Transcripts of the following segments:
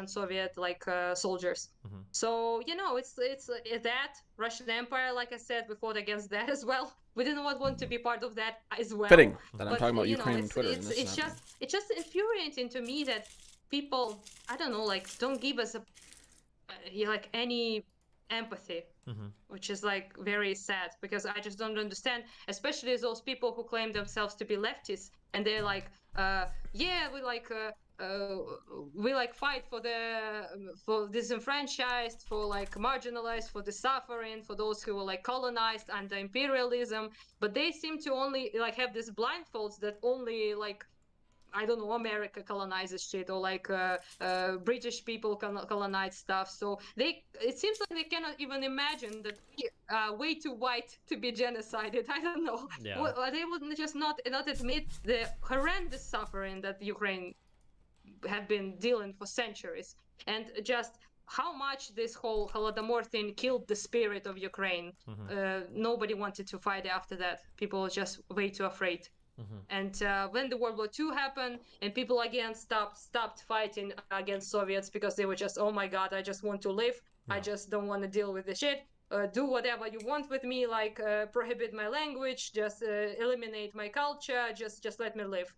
Soviet soldiers. So it's that Russian Empire. Like I said, we fought against that as well. We didn't want to be part of that as well. Fitting that I'm But talking about Ukrainian Twitter. it's just infuriating to me that people, I don't know, like don't give us any empathy, which is like very sad, because I just don't understand, especially those people who claim themselves to be leftists, and they're like, yeah, we fight for disenfranchised, for like marginalized, for the suffering, for those who were like colonized under imperialism, but they seem to only like have these blindfolds that only like, I don't know, America colonizes shit, or like British people colonize stuff. So it seems like they cannot even imagine that we are way too white to be genocided. I don't know. Yeah. They would just not admit the horrendous suffering that Ukraine have been dealing for centuries, and just how much this whole Holodomor thing killed the spirit of Ukraine. Nobody wanted to fight after that. People were just way too afraid. And when the World War II happened, and people again stopped fighting against Soviets, because they were just, oh my God, I just want to live. I just don't want to deal with the shit. Do whatever you want with me, like prohibit my language, just eliminate my culture, just let me live.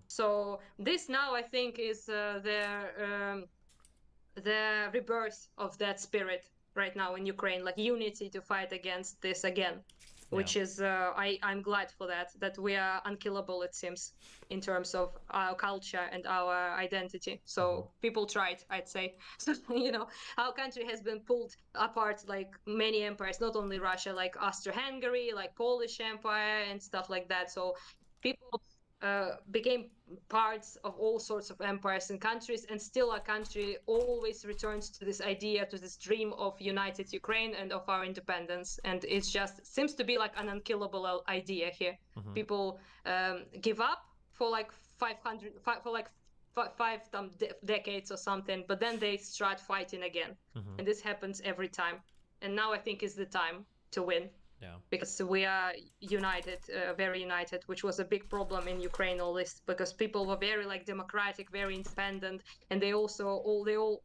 So this now, I think, is the rebirth of that spirit right now in Ukraine, like unity to fight against this again. Which is, I'm glad for that we are unkillable, it seems, in terms of our culture and our identity. So people tried, I'd say. So, our country has been pulled apart like many empires, not only Russia, like Austro-Hungary, like Polish Empire and stuff like that. So people became parts of all sorts of empires and countries, and still our country always returns to this idea, to this dream of united Ukraine and of our independence. And it just seems to be like an unkillable idea here. People give up for like 500 for like five decades or something, but then they start fighting again. And this happens every time, and now I think is the time to win. Because we are united, very united, which was a big problem in Ukraine, all this, because people were very like democratic, very independent, and they also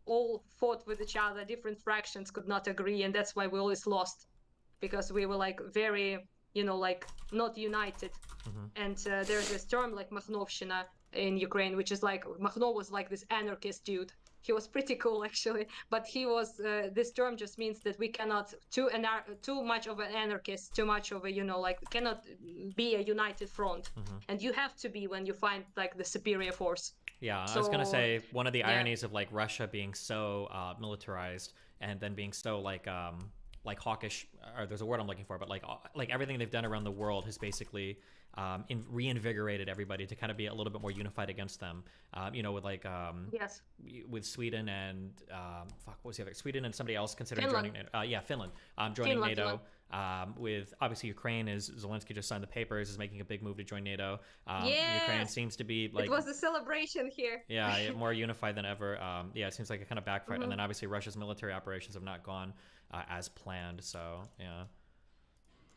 all fought with each other. Different fractions could not agree, and that's why we always lost, because we were like very, like not united. And there's this term like Makhnovshina in Ukraine, which is like, Makhno was like this anarchist dude. He was pretty cool, actually, but he was. This term just means that we cannot too much of an anarchist, too much of a cannot be a united front, and you have to be when you find like the superior force. Yeah, I was gonna say one of the ironies of like Russia being so militarized and then being so like hawkish, or there's a word I'm looking for, but like everything they've done around the world has basically reinvigorated everybody to kind of be a little bit more unified against them. With like with Sweden and what was the other? Sweden and somebody else considering joining NATO. Finland joining NATO. With obviously Ukraine, is Zelensky just signed the papers, is making a big move to join NATO. Ukraine seems to be like, it was a celebration here. More unified than ever. It seems like it kind of backfired, and then obviously Russia's military operations have not gone as planned. So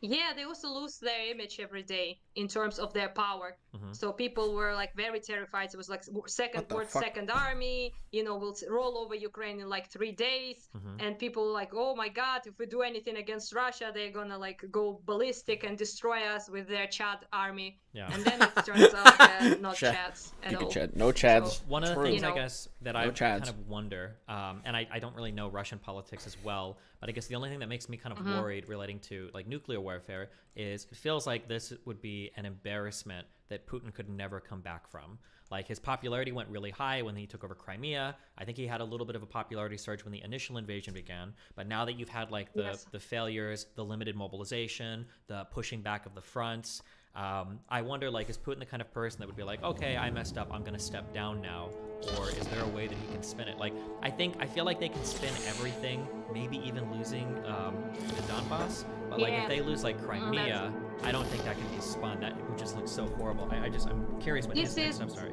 Yeah, they also lose their image every day in terms of their power. So people were like very terrified. It was like second army, will roll over Ukraine in like 3 days. And people were like, oh my God, if we do anything against Russia, they're gonna like go ballistic and destroy us with their Chad army. And then it turns out not Chads at all. No Chads. So one of the things I guess that I kind of wonder, and I don't really know Russian politics as well, but I guess the only thing that makes me kind of worried relating to like nuclear warfare is it feels like this would be an embarrassment that Putin could never come back from. Like, his popularity went really high when he took over Crimea. I think he had a little bit of a popularity surge when the initial invasion began. But now that you've had like the failures, the limited mobilization, the pushing back of the fronts, I wonder, like, is Putin the kind of person that would be like, okay, I messed up, I'm going to step down now? Or is there a way that he can spin it? Like, I feel like they can spin everything, maybe even losing the Donbass. But like, if they lose like Crimea, I don't think that can be spun. That would just look so horrible. I'm curious what his next steps are.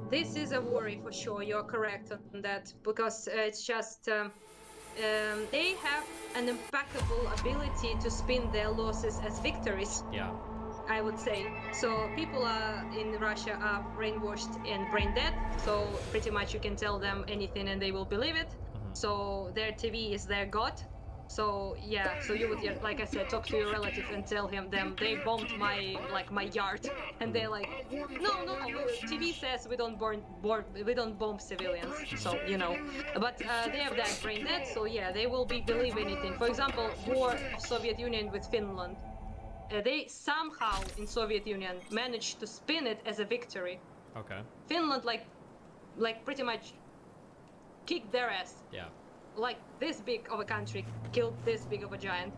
This is a worry for sure. You're correct on that, because it's just they have an impeccable ability to spin their losses as victories. I would say. So people in Russia are brainwashed and brain dead. So pretty much you can tell them anything and they will believe it. So their TV is their god. So yeah, so you would, like I said, talk to your relative and tell them they bombed my yard, and they're like, no, TV says we don't bomb civilians. So but they have that brain dead. So yeah, they will believe anything. For example, war of Soviet Union with Finland. They somehow in Soviet Union managed to spin it as a victory. Okay. Finland like pretty much kicked their ass. Yeah. Like this big of a country killed this big of a giant.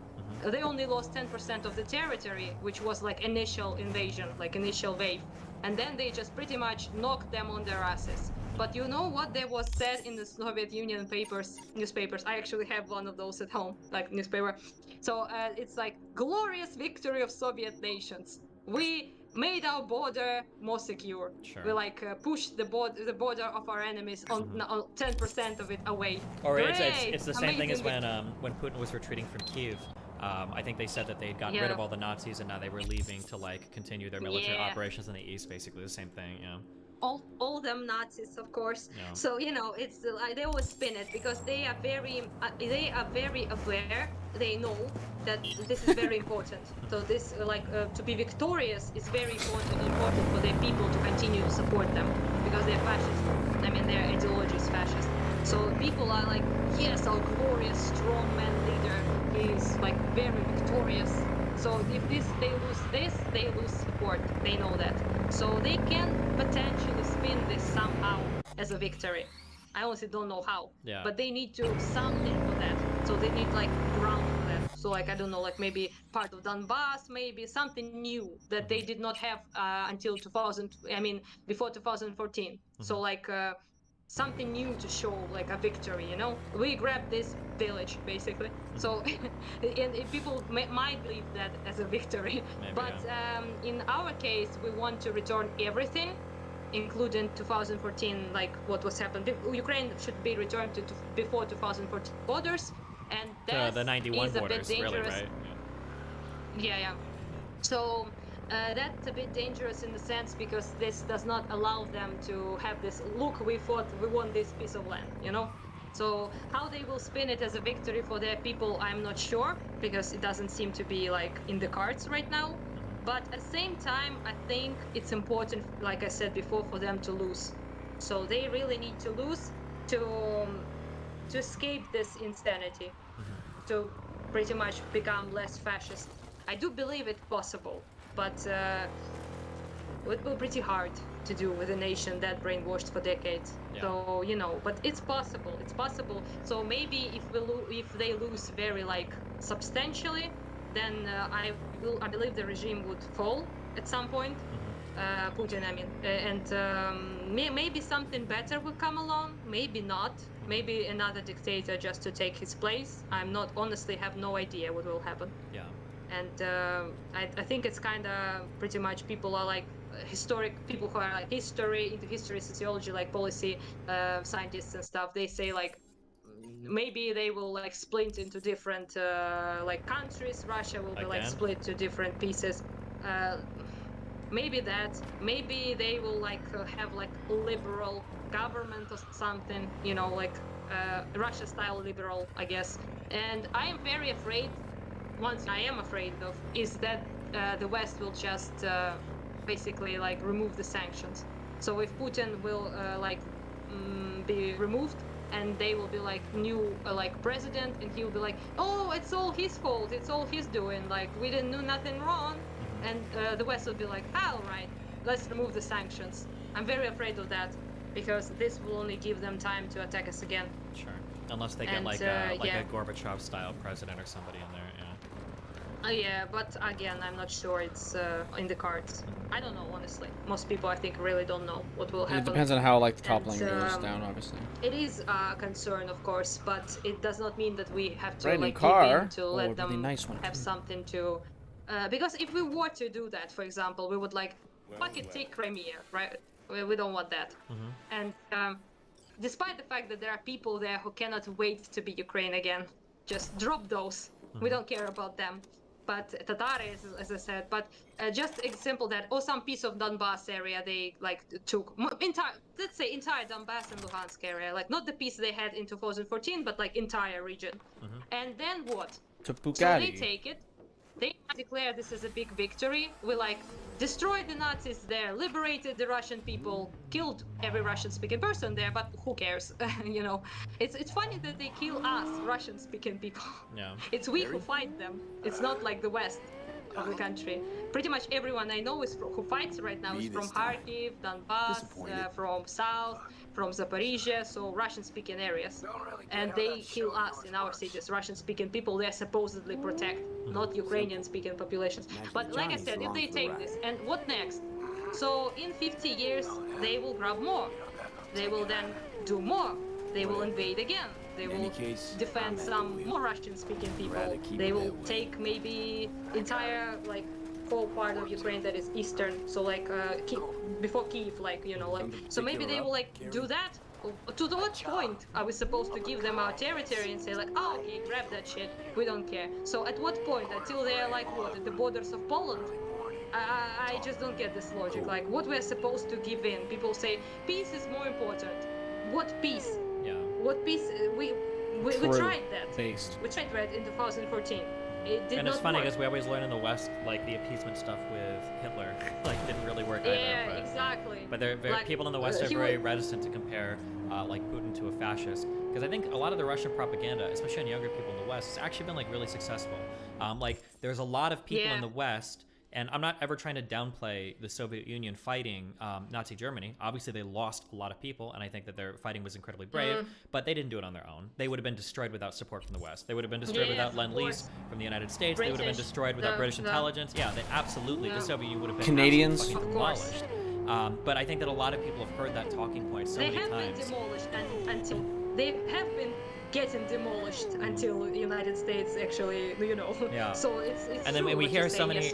They only lost 10% of the territory, which was like initial invasion, like initial wave. And then they just pretty much knocked them on their asses. But you know what there was said in the Soviet Union newspapers? I actually have one of those at home, like newspaper. So it's like glorious victory of Soviet nations. We made our border more secure. Sure. We like pushed the border of our enemies on 10% of it away. Or it's the same thing as when Putin was retreating from Kyiv. I think they said that they had gotten rid of all the Nazis and now they were leaving to like continue their military operations in the east. Basically the same thing. Yeah. All them Nazis, of course. Yeah. So it's they always spin it because they are very aware. They know that this is very important. So this to be victorious is very important for their people to continue to support them because they're fascist. I mean, their ideology is fascist. So people are like, yes, our glorious strong man leader is like very victorious. So if they lose support. They know that. So they can potentially spin this somehow as a victory. I honestly don't know how. Yeah. But they need to something for that. So they need like ground for that. So like I don't know, like maybe part of Donbass, maybe something new that they did not have until before 2014. So like something new to show like a victory, we grabbed this village basically. So and people might believe that as a victory. Maybe, but in our case we want to return everything, including 2014, like what was happened. Ukraine should be returned to before 2014 borders, and that the 91 is a borders, bit dangerous. really, right? Yeah. So that's a bit dangerous in the sense because this does not allow them to have this look. We won this piece of land, So how they will spin it as a victory for their people, I'm not sure, because it doesn't seem to be like in the cards right now. But at the same time, I think it's important, like I said before, for them to lose. So they really need to lose to escape this insanity, to pretty much become less fascist. I do believe it's possible, but it will be pretty hard to do with a nation that brainwashed for decades. Yeah. So but it's possible. It's possible. So maybe if they lose very like substantially, then I believe the regime would fall at some point. Putin, I mean, and maybe something better will come along. Maybe not. Maybe another dictator just to take his place. Honestly have no idea what will happen. Yeah. And I think it's kind of pretty much people are like people who are like into history, sociology, like policy scientists and stuff. They say like maybe they will like split into different like countries. Russia will be like split to different pieces. Maybe they will like have like liberal government or something, like Russia style liberal, I guess. And I am very afraid. One thing I am afraid of is that the West will just basically like remove the sanctions. So if Putin will be removed, and they will be like new like president, and he will be like, oh, it's all his fault, it's all he's doing, like we didn't do nothing wrong, and the West will be like, all right, let's remove the sanctions. I'm very afraid of that because this will only give them time to attack us again. Sure, unless they get a Gorbachev style president or somebody in there. Yeah, but again, I'm not sure it's in the cards. I don't know, honestly. Most people, I think, really don't know what will happen. It depends on how like the toppling goes down, obviously. It is a concern, of course, but it does not mean that we have to give in to let them have something to. Because if we were to do that, for example, we would like fuck it, take Crimea, right? We don't want that. And despite the fact that there are people there who cannot wait to be Ukraine again, just drop those. We don't care about them. but Tatars, as I said, but just example that, or some piece of Donbass area they like took entire, let's say entire Donbass and Luhansk area, like not the piece they had in 2014, but like entire region. And then what? To Bugatti. So they take it. They declare this is a big victory. We like destroyed the Nazis there, liberated the Russian people, killed every Russian-speaking person there, but who cares? You know, it's funny that they kill us, Russian-speaking people. Yeah. It's we who fight them. It's not like the West of the country. Pretty much everyone I know who fights right now is from Kharkiv, Donbass, from South, from Zaporizhia, so Russian-speaking areas. And they kill us in our cities, Russian-speaking people they supposedly protect, not Ukrainian-speaking populations. But like I said, if they take this, and what next? So in 50 years, they will grab more. They will then do more. They will invade again. They will defend some more Russian-speaking people. They will take maybe entire like whole part of Ukraine that is eastern, so like before Kiev, like you know, like so maybe they will like do that. To what point are we supposed to give them our territory and say like, oh okay, grab that shit, we don't care? So at what point? Until they are like what, at the borders of Poland? I just don't get this logic. Like what we're supposed to give in? People say peace is more important. What peace? Yeah. What peace? We tried that. Based. We tried that in 2014. It did and not it's funny work. because we always learn in the West, like the appeasement stuff with Hitler, like didn't really work either. Yeah, But, exactly. But they're very, Like, people in the West are very reticent to compare like Putin to a fascist, because I think a lot of the Russian propaganda, especially on younger people in the West, has actually been like really successful. Like there's a lot of people in the West. And I'm not ever trying to downplay the Soviet Union fighting Nazi Germany. Obviously, they lost a lot of people, and I think that their fighting was incredibly brave, but they didn't do it on their own. They would have been destroyed without support from the West. They would have been destroyed without Lend-Lease from the United States. They would have been destroyed without British intelligence. Yeah, they absolutely, the Soviet Union would have been Canadians, fucking demolished. But I think that a lot of people have heard that talking point so many times. They have been demolished until they have been getting demolished until the United States actually, you know. Yeah. So it's and then we hear so many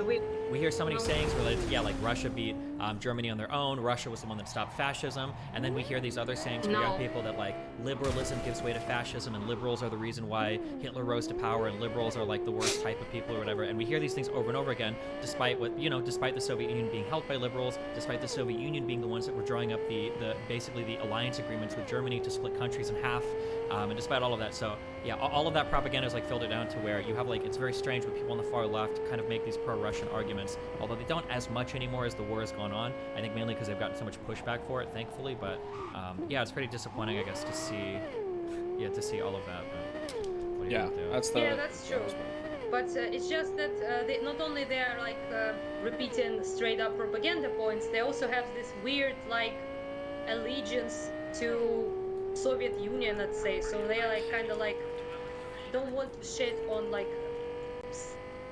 we hear so many No. sayings related to, like Russia beat Germany on their own. Russia was the one that stopped fascism. And then we hear these other sayings from young people that like liberalism gives way to fascism, and liberals are the reason why Hitler rose to power, and liberals are like the worst type of people or whatever. And we hear these things over and over again, despite what, you know, despite the Soviet Union being helped by liberals, despite the Soviet Union being the ones that were drawing up the basically the alliance agreements with Germany to split countries in half, and despite all of that. So yeah, all of that propaganda is like filtered down to where you have like, it's very strange when people on the far left kind of make these pro-Russian arguments, although they don't as much anymore as the war has gone on. I think mainly because they've gotten so much pushback for it, thankfully. But yeah, it's pretty disappointing, I guess, to see all of that. But what do you do? That's true. But it's just that they, not only they are like repeating straight up propaganda points, they also have this weird like allegiance to Soviet Union, let's say. So they are like kind of like don't want to shit on like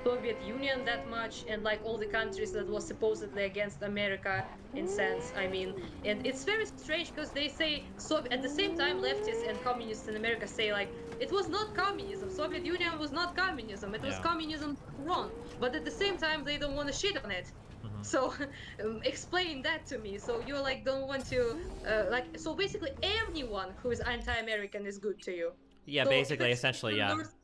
Soviet Union that much, and like all the countries that was supposedly against America in sense. I mean, and it's very strange because they say at the same time leftists and communists in America say like it was not communism. Soviet Union was not communism. It was communism wrong. But at the same time they don't want to shit on it. So explain that to me. So you like don't want to like, so basically anyone who is anti-American is good to you. Yeah, So basically, if it's essentially, the yeah. North-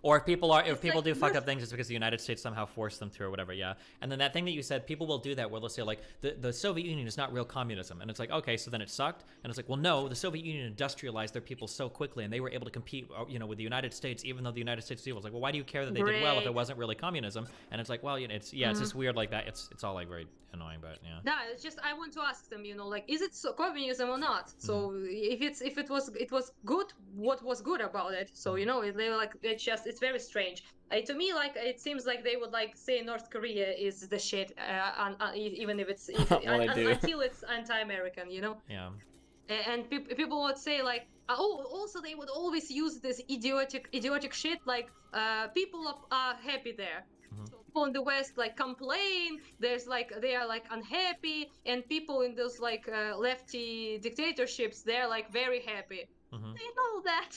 Or if people It's do like fucked North- up things, it's because the United States somehow forced them to or whatever, yeah. And then that thing that you said, people will do that where they'll say like the Soviet Union is not real communism, and it's like, okay, so then it sucked, and it's like, well, no, the Soviet Union industrialized their people so quickly, and they were able to compete, you know, with the United States, even though the United States was evil. It's like, well, why do you care that they did well if it wasn't really communism? And it's like, well, you know, it's it's just weird like that. It's all like very annoying, but yeah. No, it's just I want to ask them, you know, like, is it communism or not? So if it was good, what was good about it? So you know, they were like, it's very strange. To me, like, it seems like they would like say North Korea is the shit, even if it's until it's anti-American, you know. Yeah. And people would say like, also they would always use this idiotic shit like, people are happy there. So people in the West like complain. There's like they are like unhappy, and people in those like lefty dictatorships they're like very happy. They know that.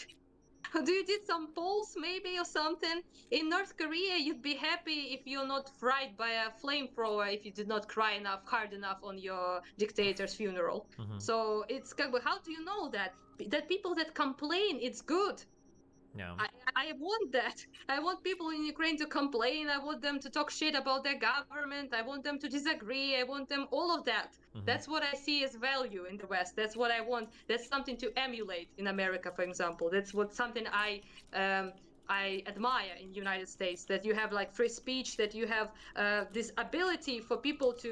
Do you did some polls maybe or something? In North Korea, you'd be happy if you're not fried by a flamethrower if you did not cry hard enough on your dictator's funeral. So it's how do you know that people that complain it's good? Yeah. I want that. I want people in Ukraine to complain. I want them to talk shit about their government. I want them to disagree. I want them all of that. That's what I see as value in the West. That's what I want. That's something to emulate in America, for example. That's what something I admire in United States, that you have like free speech, that you have this ability for people to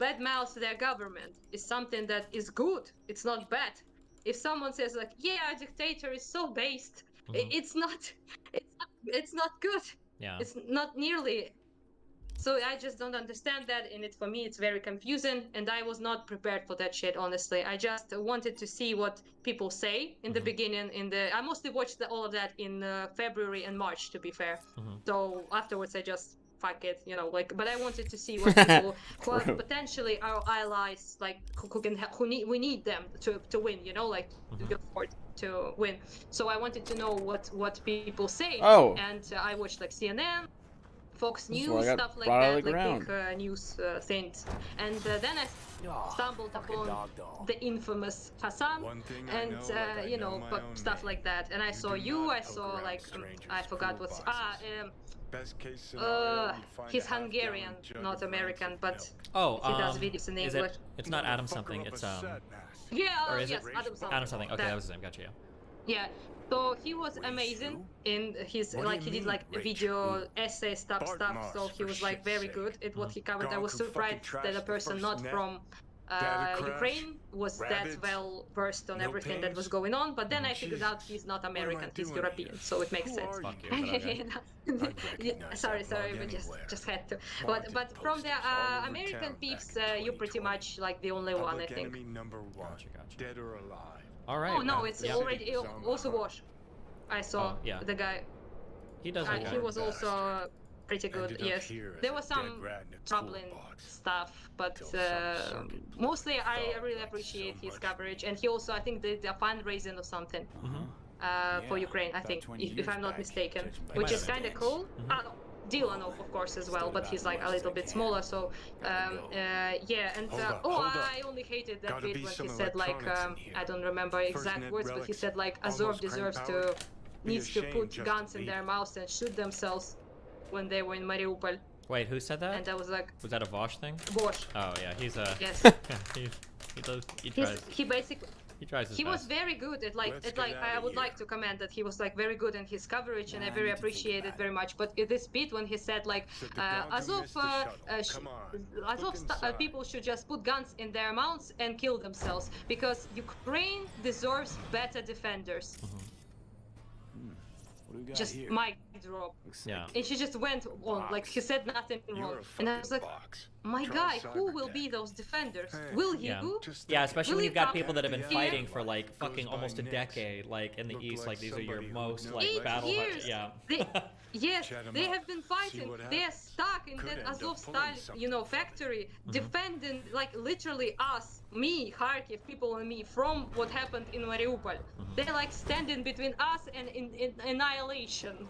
badmouth their government is something that is good. It's not bad. If someone says like, yeah, a dictator is so based, it's not good. Yeah. It's not nearly. So I just don't understand that, and for me it's very confusing, and I was not prepared for that shit, honestly. I just wanted to see what people say in the beginning. I mostly watched all of that in February and March, to be fair. So afterwards I just fuck it, but I wanted to see what people who are potentially our allies, like we need them to win, to win. So I wanted to know what people say. And I watched like CNN, Fox News, stuff like that, like big news things. And then I stumbled upon the infamous Hassan and, stuff like that. And I saw you, I saw like, I forgot what's, he's Hungarian, not American, but he does videos in English. It's not Adam something, it's, yes, Adam something. Adam something, okay, that was his name, gotcha, yeah. So he was amazing in his, like, he did like video essay stuff, so he was like very good at what he covered. I was surprised that a person not from Ukraine was that well versed on everything that was going on, but then I figured out he's not American, he's European, so it makes sense. Sorry, but just had to. But from the American peeps, you're pretty much like the only one, I think. Gotcha. Dead or alive. All right. Oh no, it's already also Wash. I saw the guy. He does. He was also pretty good. Yes, there was some troubling stuff, but mostly I really appreciate his coverage. And he also, I think, did a fundraising or something for Ukraine. I think, if I'm not mistaken, which is kind of cool. Dylan, of course, as well, but he's like a little bit smaller, so yeah. And I only hated that bit when he said like, I don't remember exact words, but he said like Azov needs to put guns in their mouths and shoot themselves when they were in Mariupol. Wait, who said that? And I was like, was that a Vosh thing? Vosh. Oh yeah, he's a yes. he tries. He basically. He tries his He best. was very good at I would like to comment that he was like very good in his coverage, and I very appreciate it very much. But this bit when he said like Azov people should just put guns in their mouths and kill themselves because Ukraine deserves better defenders. Just mic drop. Yeah. And she just went on, like he said nothing wrong. And I was like, my guy, who will be those defenders? Will you? Yeah, especially when you've got people that have been fighting for like fucking almost a decade, like in the East, like these are your most like 8 battle years. Yeah. Yes, they have been fighting. They are stuck in that Azov-style, factory, defending like literally us, me, Kharkiv, people and me from what happened in Mariupol. They're like standing between us and in annihilation.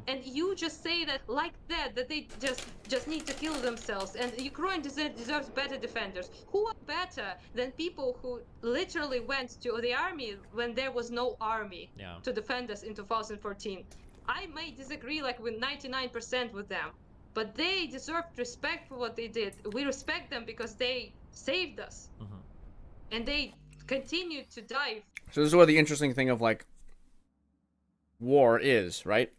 And you just say that like that they just need to kill themselves. And Ukraine deserves better defenders. Who are better than people who literally went to the army when there was no army to defend us in 2014? I may disagree like with 99% with them, but they deserved respect for what they did. We respect them because they saved us, and they continued to die. So this is what the interesting thing of like war is, right?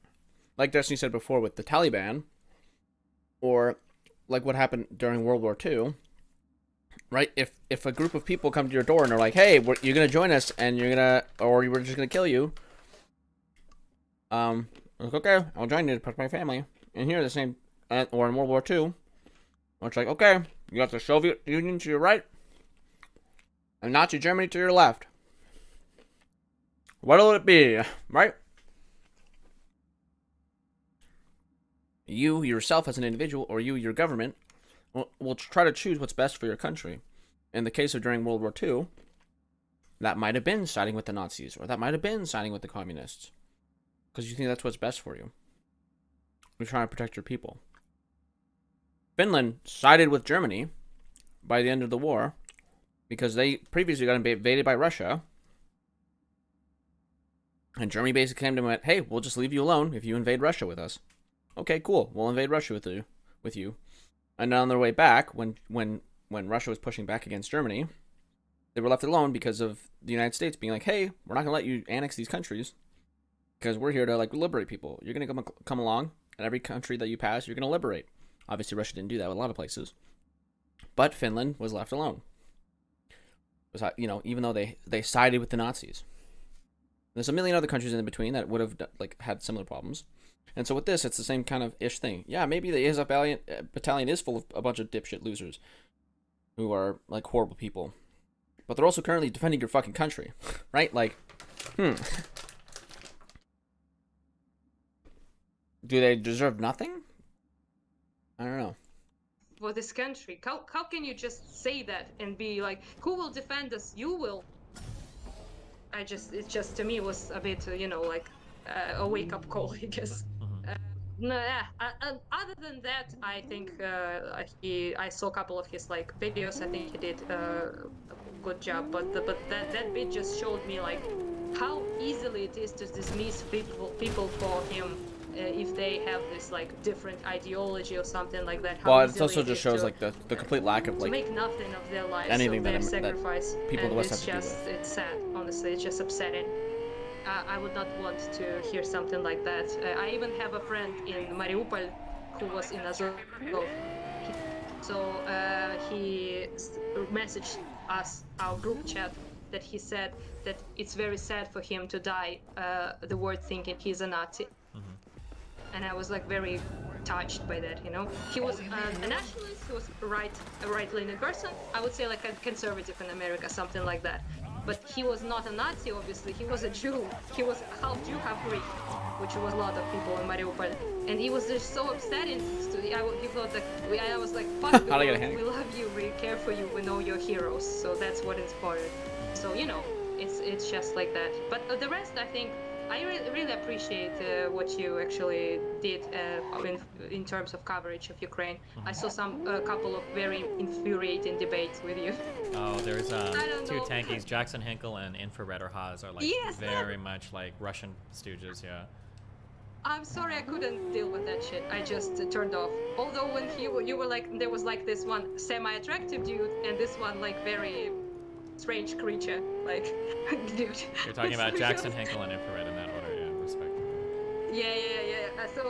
Like Destiny said before with the Taliban, or like what happened during World War II, right? If a group of people come to your door and are like, "Hey, you're gonna join us, and or we're just gonna kill you," like, okay, I'll join you to protect my family. And here the same, or in World War II, it's like, okay, you got the Soviet Union to your right, and Nazi Germany to your left. What'll it be, right? You yourself as an individual, or you, your government, will try to choose what's best for your country. In the case of during World War II, that might have been siding with the Nazis, or that might have been siding with the communists. Because you think that's what's best for you. You're trying to protect your people. Finland sided with Germany by the end of the war because they previously got invaded by Russia. And Germany basically came to him and went, hey, we'll just leave you alone if you invade Russia with us. Okay, cool. We'll invade Russia with you. And on their way back, when Russia was pushing back against Germany, they were left alone because of the United States being like, hey, we're not going to let you annex these countries because we're here to like liberate people. You're going to come along, and every country that you pass, you're going to liberate. Obviously, Russia didn't do that with a lot of places. But Finland was left alone. Even though they sided with the Nazis. There's a million other countries in between that would have like had similar problems. And so with this, it's the same kind of ish thing. Yeah, maybe the Azov battalion is full of a bunch of dipshit losers who are like horrible people. But they're also currently defending your fucking country, right? Like, Do they deserve nothing? I don't know. For this country, how can you just say that and be like, who will defend us? You will. It just to me was a bit, a wake-up call, I guess. Other than that, I think I saw a couple of his like videos. I think he did a good job, but that bit just showed me like how easily it is to dismiss people for him if they have this like different ideology or something like that. Well, it also just shows like the complete lack of like to make nothing of their lives, anything their that sacrifice. People in the West have to do with. It's sad, honestly. It's just upsetting. I would not want to hear something like that. I even have a friend in Mariupol who was in Azov. He messaged us, our group chat, that he said that it's very sad for him to die the word thinking he's a Nazi. And I was like very touched by that, He was a nationalist, he was a right-leaning person. I would say like a conservative in America, something like that. But he was not a Nazi, obviously. He was a Jew. He was half Jew, half Greek, which was a lot of people in Mariupol. And he was just so upsetting. He thought like, I was like, fuck, we love you, we care for you, we know you're heroes. So that's what inspired. So, it's just like that. But the rest, I think, I really appreciate what you actually did in terms of coverage of Ukraine. I saw a couple of very infuriating debates with you. Oh, there's two tankies, Jackson Hinkle and Infrared or Haas are like very much like Russian stooges, yeah. I'm sorry I couldn't deal with that shit. I just turned off. Although when you were like, there was like this one semi-attractive dude and this one like very strange creature, like, dude. You're talking about Jackson Hinkle and Infrared in that order, yeah, respectively. Yeah. So,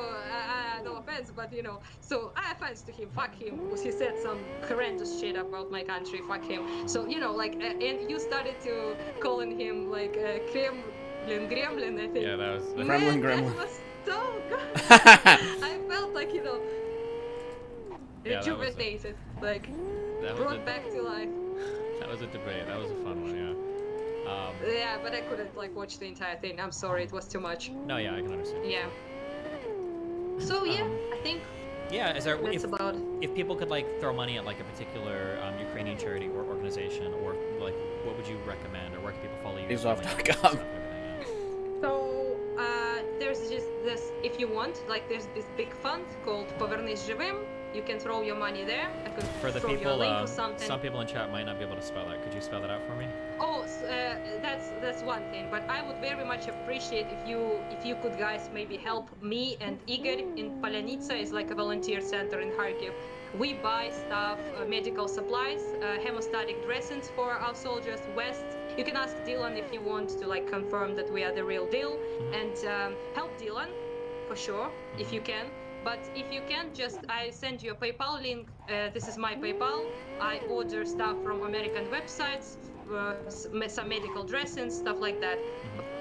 no offense, but so I offense to him. Fuck him, because he said some horrendous shit about my country. Fuck him. So and you started to calling him like Gremlin, I think. Yeah, that was Gremlin. That was so good. I felt like rejuvenated, like brought back to life. That was a debate. That was a fun one, yeah. Yeah, but I couldn't like watch the entire thing. I'm sorry, it was too much. No, yeah, I can understand. Yeah. So yeah, I think. Yeah, if people could like throw money at like a particular Ukrainian charity or organization, or like what would you recommend, or where can people follow you? Azov.com. So there's just this. If you want, like, there's this big fund called Повернись живим. You can throw your money there. I could for the throw people, you a link or something. Some people in chat might not be able to spell that. Could you spell that out for me? Oh, that's one thing. But I would very much appreciate if you could guys maybe help me and Igor in Polyanitsa. Is like a volunteer center in Kharkiv. We buy stuff, medical supplies, hemostatic dressings for our soldiers. West. You can ask Dylan if you want to like confirm that we are the real deal, and help Dylan for sure if you can. But if you can, I send you a PayPal link. This is my PayPal. I order stuff from American websites, some medical dressings, stuff like that.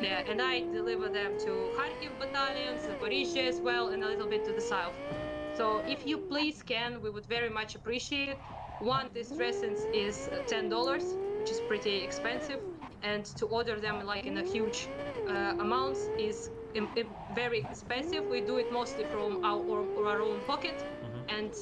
Yeah, and I deliver them to Kharkiv battalions, Zaporizhzhia as well, and a little bit to the south. So if you please can, we would very much appreciate it. One, these dressings is $10, which is pretty expensive, and to order them like in a huge amounts is very expensive. We do it mostly from our own pocket, and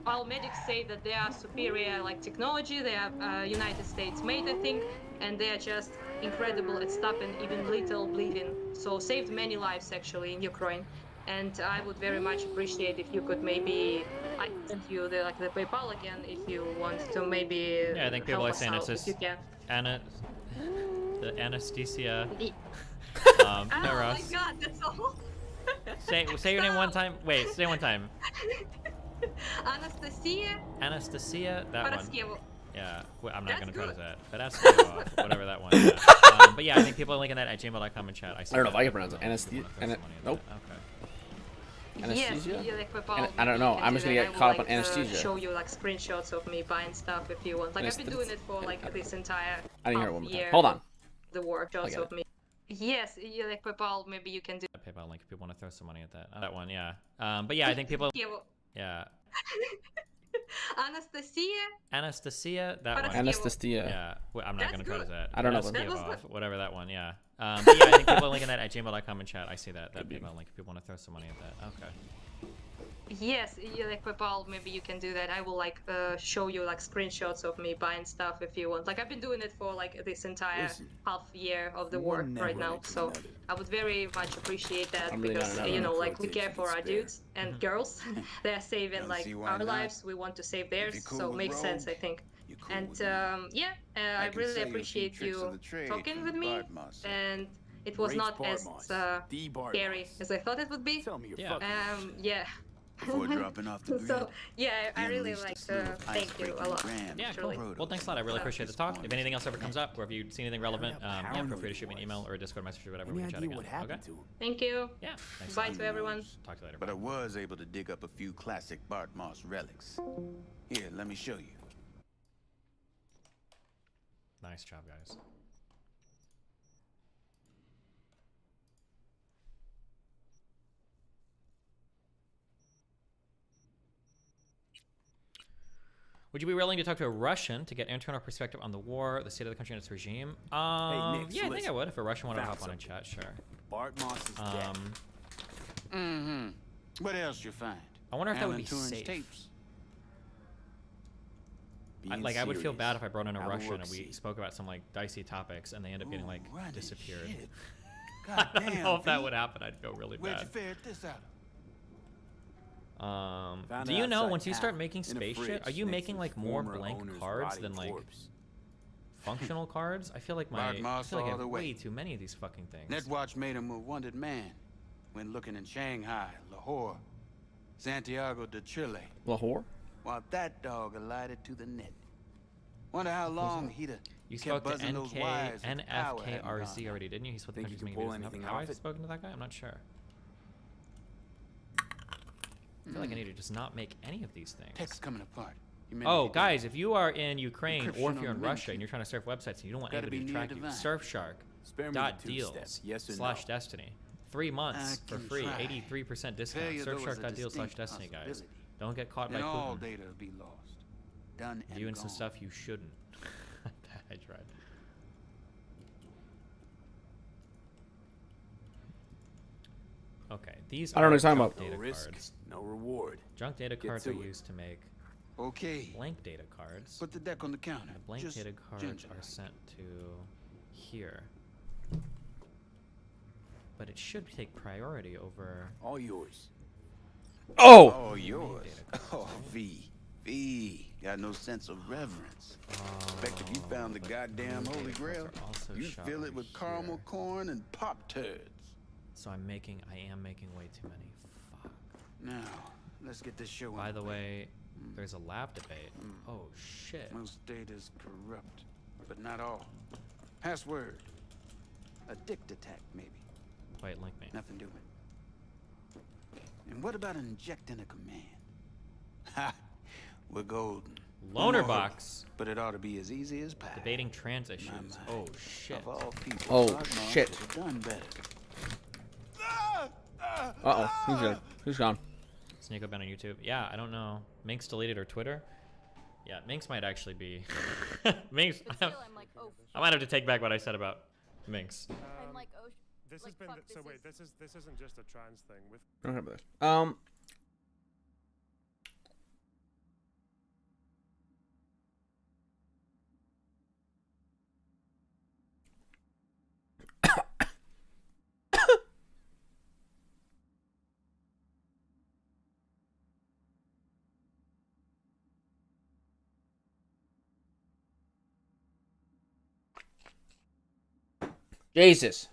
our medics say that they are superior like technology. They are United States made, I think, and they are just incredible at stopping even little bleeding. So saved many lives actually in Ukraine. And I would very much appreciate if you could maybe I send you the PayPal again if you want to maybe. Yeah, I think people are saying it's just the anesthesia. Oh my Ross. god, that's all. Say your name one time. Wait, say it one time. Anastasia Anastasia, that one. Paraskevo. Yeah, I'm not That's gonna try to good. say it, but that's whatever that one. Yeah. But yeah, I think people are linking that at gmail.com in chat. I I don't know if I can pronounce it. Anesthesia. Nope. Okay. Anesthesia? Yeah, like PayPal, I don't know. I'm just gonna get caught up on anesthesia. Show you like screenshots of me buying stuff if you want. Like I've been doing it for like this entire I didn't hear it one more time. year. Hold on. The workshots of me. Yes, yeah, like PayPal, maybe you can do. PayPal link if people want to throw some money at that. That one, yeah. But yeah, I think people. Yeah. Anastasia, that one. Anastasia. Yeah, I'm not gonna try to say it. I don't know. Whatever that one, yeah. But yeah, I think people are linking that at gmail.com in chat. I see that PayPal link if people want to throw some money at that. Okay. Yes, yeah, like PayPal, maybe you can do that. I will like show you like screenshots of me buying stuff if you want. Like I've been doing it for like this entire half year of the work right now, so I would very much appreciate that because you know, like we care for our dudes and girls. They're saving like our lives. We want to save theirs, so it makes sense, I think. And yeah, I really appreciate you talking with me, and it was not as scary as I thought it would be. Yeah. Before dropping off the grid. So yeah, I really like to thank you a lot. Yeah, cool. Well, thanks a lot. I really appreciate the talk. If anything else ever comes up, or if you see anything relevant, yeah, feel free to shoot me an email or a Discord message or whatever. We can chat again. Okay. Thank you. Yeah. Thanks. Bye to everyone. Talk to you later. But I was able to dig up a few classic Bart Moss relics. Here, let me show you. Nice job, guys. Would you be willing to talk to a Russian to get internal perspective on the war, the state of the country, and its regime? Hey, Nick, yeah, I think I would. If a Russian wanted to hop on and chat, sure. Bart Moss is dead. What else you find? I wonder if that would be Turing's safe. tapes. I would feel bad if I brought in a Russian and we spoke about some like dicey topics and they end up getting like disappeared. I don't know if that would happen. I'd feel really Where'd bad. you ferret this out? Do you know once you start making space shit, are you making like more blank cards than like functional cards? I feel like I have way too many of these fucking things. Netwatch made him a wanted man when looking in Shanghai, Lahore, Santiago de Chile. Lahore? While that dog alighted to the net. Wonder how long he'd have You kept spoke to buzzing those wires if power hadn't gone NFKRZ out. already, didn't you? He spoke to Think you countries can pull making anything Have I off it? spoken to that guy? I'm not sure. I feel like I need to just not make any of these things. Text coming apart. Oh, guys, if you are in Ukraine or Encryption if you're in on Russia LinkedIn. and you're trying to surf websites and you don't want Gotta anybody be to near track you, divine. Surfshark Spare me dot the two deals steps, yes or slash no. Destiny. 3 months I for can free, try. 83% discount. Failure, though, is a Surfshark.deal slash distinct Destiny, guys. possibility. Don't get caught by Then all Putin data will be lost. Done and doing some gone. stuff you shouldn't. I tried. Okay, these I don't know what you're talking junk about. data No risk, cards. no reward. Junk data Get cards are to it. used to make Okay. blank data cards. Put the deck on the counter. And the blank Just data cards gentle. are sent to here. But it should take priority over All yours. Oh! Oh, yours. Oh, V. Got no sense of reverence. Expect if you found the goddamn Data Holy cards Grail, are also you'd shot fill over it with here. caramel corn and pop turds. So I am making way too many. Fuck. Now, let's get this show By on the way. way, there's a lab debate. Oh shit. Most data's corrupt, but not all. Password. A dict attack, maybe. Wait, link me. Nothing doing. And what about injecting a command? Ha! We're golden. Loner More hope, box. But it ought to be as easy as pie. Debating trans issues. mind. Oh shit. Of all people, Oh, Bart Moss shit. should have done better. Uh-oh. He's gone. Sneak up on YouTube. Yeah, I don't know. Minx deleted her Twitter. Yeah, Minx might actually be. Minx. But still, I'm like, oh, I might have to take back what I said about Minx. I'm like, oh, This like, has been fuck, so this wait. is- This isn't just a trans thing. With I don't remember this. Jesus.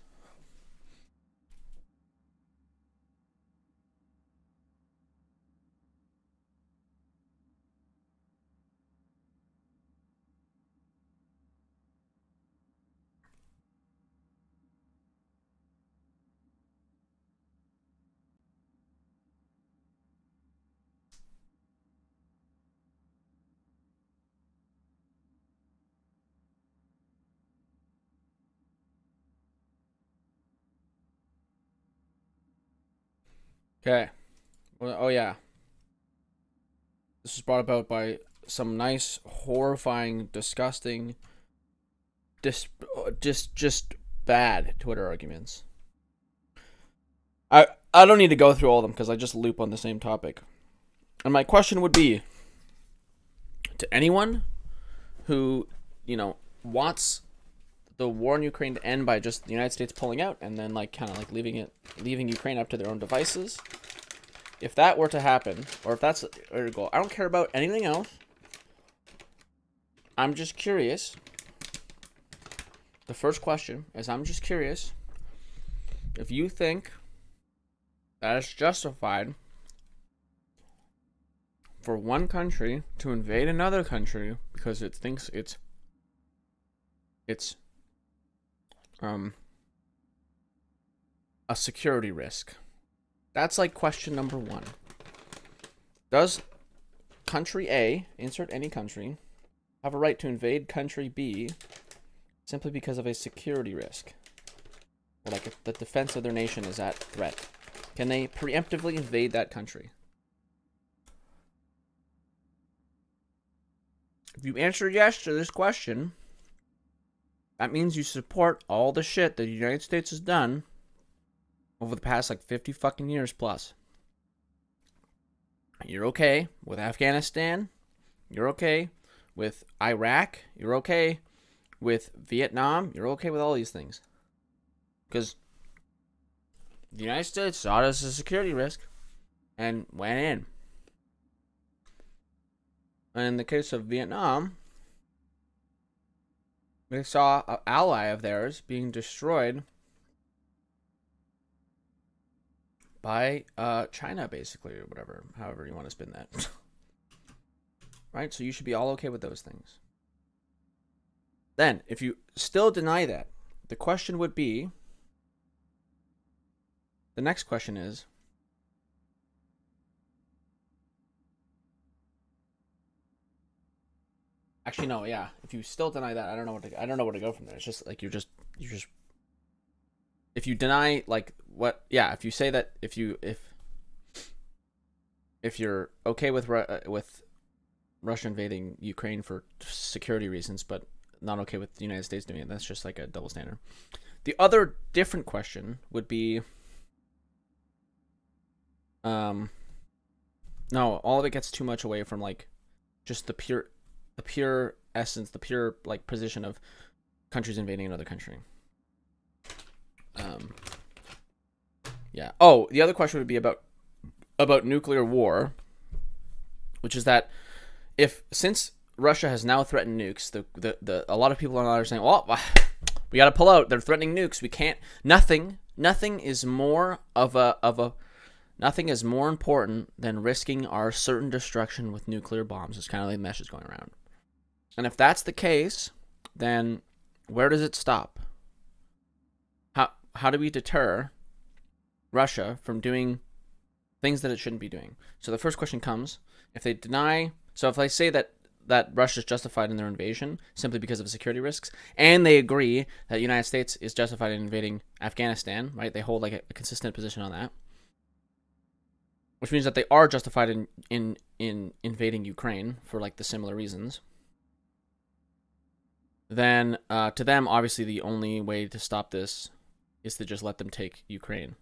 Okay. Well, oh yeah. This was brought about by some nice, horrifying, disgusting, just bad Twitter arguments. I don't need to go through all of them because I just loop on the same topic. And my question would be to anyone who, wants the war in Ukraine to end by just the United States pulling out and then leaving Ukraine up to their own devices. If that were to happen, or if that's their goal, I don't care about anything else. I'm just curious. The first question is, I'm just curious if you think that it's justified for one country to invade another country because it thinks it's a security risk. That's like question number one. Does country A, insert any country, have a right to invade country B simply because of a security risk? Or like if the defense of their nation is at threat. Can they preemptively invade that country? If you answer yes to this question, that means you support all the shit that the United States has done over the past 50 fucking years plus. You're okay with Afghanistan. You're okay with Iraq. You're okay with Vietnam. You're okay with all these things. Because the United States saw it as a security risk and went in. And in the case of Vietnam, they saw an ally of theirs being destroyed by China, basically, or whatever, however you want to spin that. Right? So you should be all okay with those things. Then, if you still deny that, the question would be, the next question is, actually no, yeah. If you still deny that, I don't know where to go from there. It's just like you're just if you deny if you say that if you're okay with Russia invading Ukraine for security reasons, but not okay with the United States doing it, that's just like a double standard. The other different question would be, no, all of it gets too much away from just the pure essence, the pure position of countries invading another country. Yeah. Oh, the other question would be about nuclear war, which is that since Russia has now threatened nukes, a lot of people are saying, well, we got to pull out. They're threatening nukes. We can't. Nothing is more nothing is more important than risking our certain destruction with nuclear bombs. It's kind of like the message going around. And if that's the case, then where does it stop? How do we deter Russia from doing things that it shouldn't be doing? So the first question comes, if they say that Russia is justified in their invasion simply because of security risks, and they agree that the United States is justified in invading Afghanistan, right? They hold a consistent position on that, which means that they are justified in invading Ukraine for the similar reasons. Then to them, obviously, the only way to stop this is to just let them take Ukraine.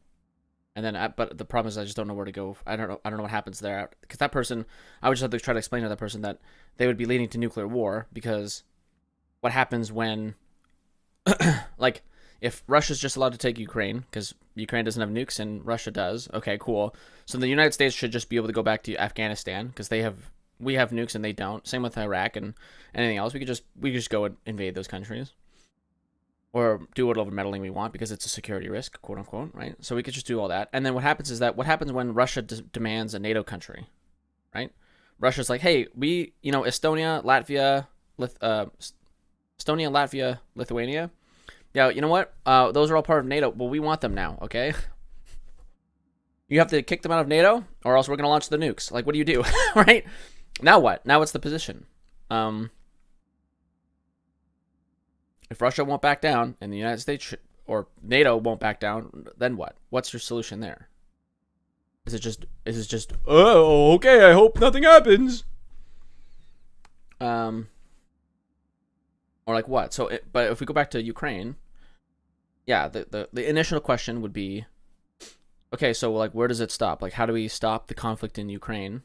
And then, but the problem is, I just don't know where to go. I don't know what happens there, because that person, I would just have to try to explain to that person that they would be leading to nuclear war, because what happens when, if Russia's just allowed to take Ukraine, because Ukraine doesn't have nukes and Russia does, okay, cool. So the United States should just be able to go back to Afghanistan, because we have nukes and they don't. Same with Iraq and anything else. We could just go and invade those countries, or do whatever meddling we want because it's a security risk, quote unquote, right? So we could just do all that. And then what happens when Russia demands a NATO country, right? Russia's like, hey, Estonia, Latvia, Lithuania. Yeah, you know what? Those are all part of NATO. Well, we want them now, okay? You have to kick them out of NATO, or else we're going to launch the nukes. What do you do, right? Now what? Now what's the position? If Russia won't back down, and the United States or NATO won't back down, then what? What's your solution there? Is it just oh, okay, I hope nothing happens? Or like what? So but if we go back to Ukraine, yeah, the initial question would be, okay, so like where does it stop? Like how do we stop the conflict in Ukraine?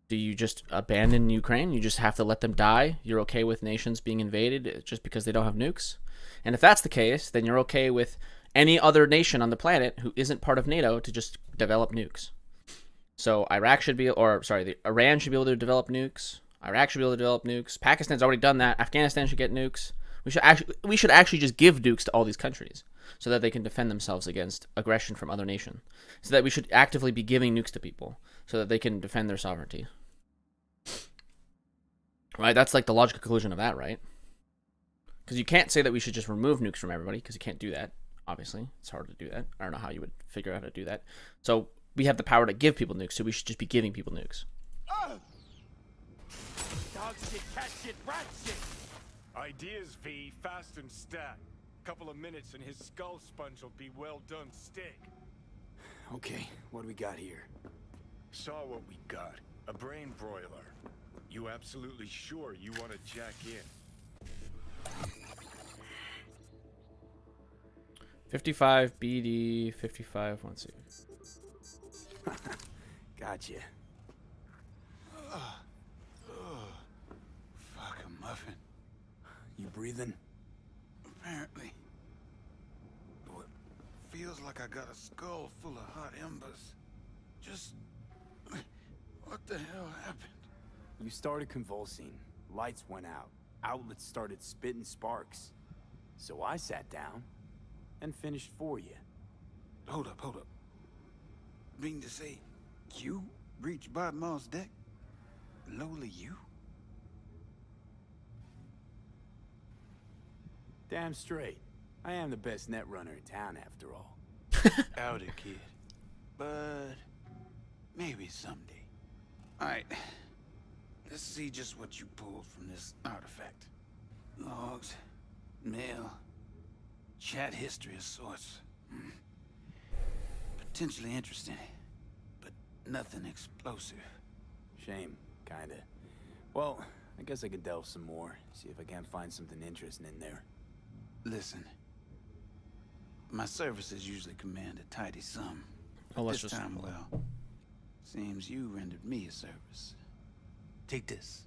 Do you just abandon Ukraine? You just have to let them die? You're okay with nations being invaded just because they don't have nukes? And if that's the case, then you're okay with any other nation on the planet who isn't part of NATO to just develop nukes. So Iran should be able to develop nukes. Iraq should be able to develop nukes. Pakistan's already done that. Afghanistan should get nukes. We should actually just give nukes to all these countries so that they can defend themselves against aggression from other nations. So that we should actively be giving nukes to people so that they can defend their sovereignty. Right? That's like the logical conclusion of that, right? Because you can't say that we should just remove nukes from everybody, because you can't do that, obviously. It's hard to do that. I don't know how you would figure out how to do that. So we have the power to give people nukes, so we should just be giving people nukes. Dog shit, cat shit, rat shit. Ideas, V, fast and stat. Couple of minutes and his skull sponge will be well done steak. Okay, what do we got here? Saw what we got. A brain broiler. You absolutely sure you want to jack in? 55 BD 55. Let's see. Gotcha. Fuck a muffin. You breathing? Apparently. But it feels like I got a skull full of hot embers. Just... what the hell happened? You started convulsing. Lights went out. Outlets started spitting sparks. So I sat down and finished for you. Hold up. Mean to say, you reached Bodmar's deck? Lowly you? Damn straight. I am the best net runner in town, after all. Outer kid. But maybe someday. Alright. Let's see just what you pulled from this artifact. Logs, mail, chat history of sorts. Potentially interesting, but nothing explosive. Shame, kinda. Well, I guess I could delve some more, see if I can't find something interesting in there. Listen, my services usually command a tidy sum. Oh, let's This just... time, well, seems you rendered me a service. Take this.